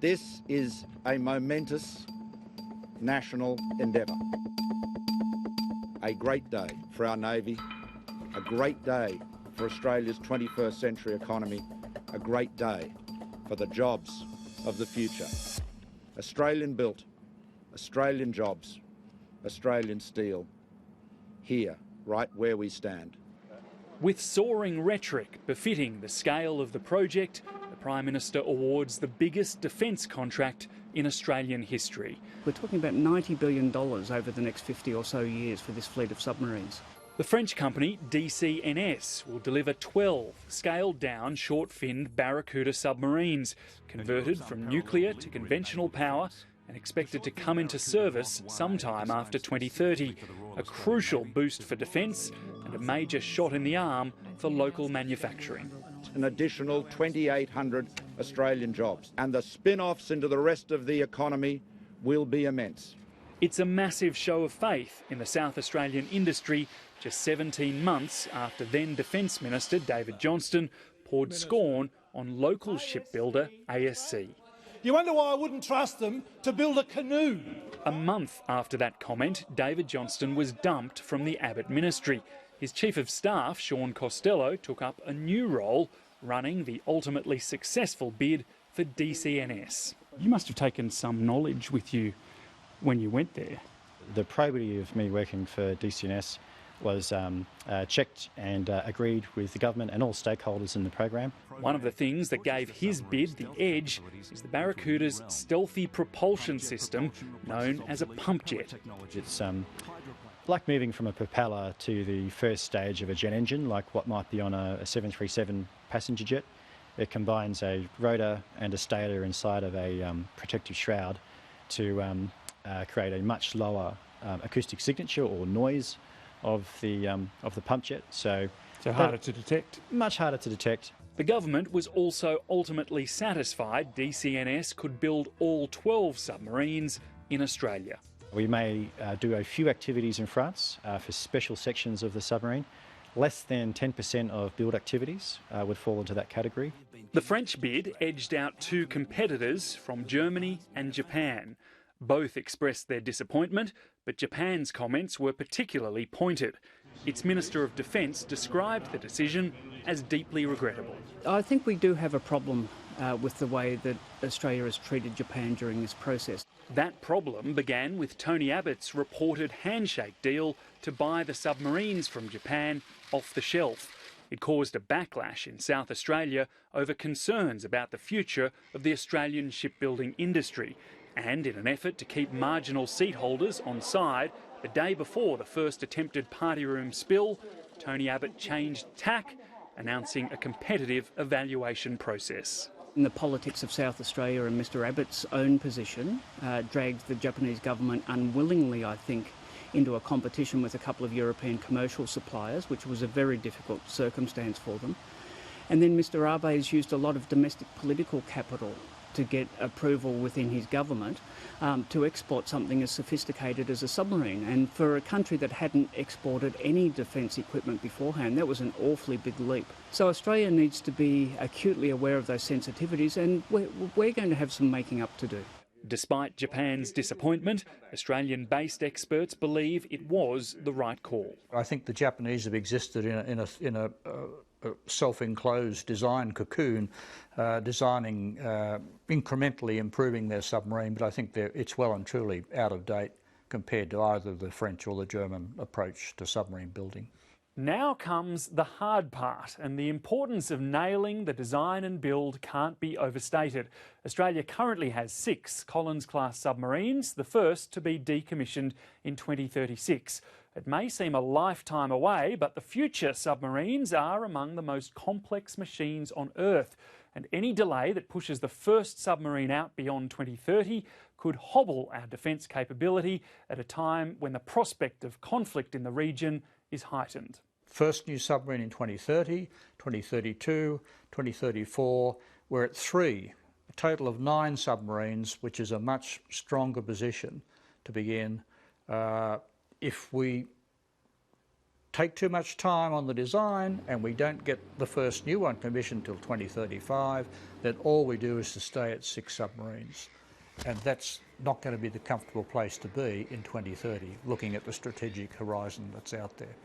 This is a momentous national endeavour. A great day for our Navy, a great day for Australia's 21st century economy, a great day for the jobs of the future. Australian built, Australian jobs, Australian steel, here, right where we stand. With soaring rhetoric befitting the scale of the project, the Prime Minister awards the biggest defence contract in Australian history. We're talking about $90 billion over the next 50 or so years for this fleet of submarines. The French company DCNS will deliver 12 scaled-down short-finned Barracuda submarines, converted from nuclear to conventional power and expected to come into service sometime after 2030. A crucial boost for defence and a major shot in the arm for local manufacturing. An additional 2,800 Australian jobs, and the spin-offs into the rest of the economy will be immense. It's a massive show of faith in the South Australian industry, just 17 months after then Defence Minister David Johnston poured scorn on local shipbuilder ASC. You wonder why I wouldn't trust them to build a canoe? A month after that comment, David Johnston was dumped from the Abbott ministry. His Chief of Staff, Sean Costello, took up a new role running the ultimately successful bid for DCNS. You must have taken some knowledge with you when you went there. The probity of me working for DCNS was checked and agreed with the government and all stakeholders in the program. One of the things that gave his bid the edge is the Barracuda's stealthy propulsion system known as a pump jet. It's like moving from a propeller to the first stage of a jet engine, like what might be on a 737 passenger jet. It combines a rotor and a stator inside of a protective shroud to create a much lower acoustic signature or noise of the pump jet. So harder to detect? Much harder to detect. The government was also ultimately satisfied DCNS could build all 12 submarines in Australia. We may do a few activities in France for special sections of the submarine. Less than 10% of build activities would fall into that category. The French bid edged out two competitors from Germany and Japan. Both expressed their disappointment, but Japan's comments were particularly pointed. Its Minister of Defence described the decision as deeply regrettable. I think we do have a problem with the way that Australia has treated Japan during this process. That problem began with Tony Abbott's reported handshake deal to buy the submarines from Japan off the shelf. It caused a backlash in South Australia over concerns about the future of the Australian shipbuilding industry. And in an effort to keep marginal seat holders on side, the day before the first attempted party room spill, Tony Abbott changed tack, announcing a competitive evaluation process. The politics of South Australia and Mr Abbott's own position dragged the Japanese government unwillingly, I think, into a competition with a couple of European commercial suppliers, which was a very difficult circumstance for them. And then Mr Abe has used a lot of domestic political capital to get approval within his government to export something as sophisticated as a submarine. And for a country that hadn't exported any defence equipment beforehand, that was an awfully big leap. So Australia needs to be acutely aware of those sensitivities, and we're going to have some making up to do. Despite Japan's disappointment, Australian-based experts believe it was the right call. I think the Japanese have existed in a self-enclosed design cocoon, designing, incrementally improving their submarine, but I think it's well and truly out of date compared to either the French or the German approach to submarine building. Now comes the hard part, and the importance of nailing the design and build can't be overstated. Australia currently has 6 Collins-class submarines, the first to be decommissioned in 2036. It may seem a lifetime away, but the future submarines are among the most complex machines on Earth, and any delay that pushes the first submarine out beyond 2030 could hobble our defence capability at a time when the prospect of conflict in the region is heightened. First new submarine in 2030, 2032, 2034. We're at 3, a total of 9 submarines, which is a much stronger position to be in if we take too much time on the design and we don't get the first new one commissioned till 2035, then all we do is to stay at 6 submarines. And that's not going to be the comfortable place to be in 2030, looking at the strategic horizon that's out there.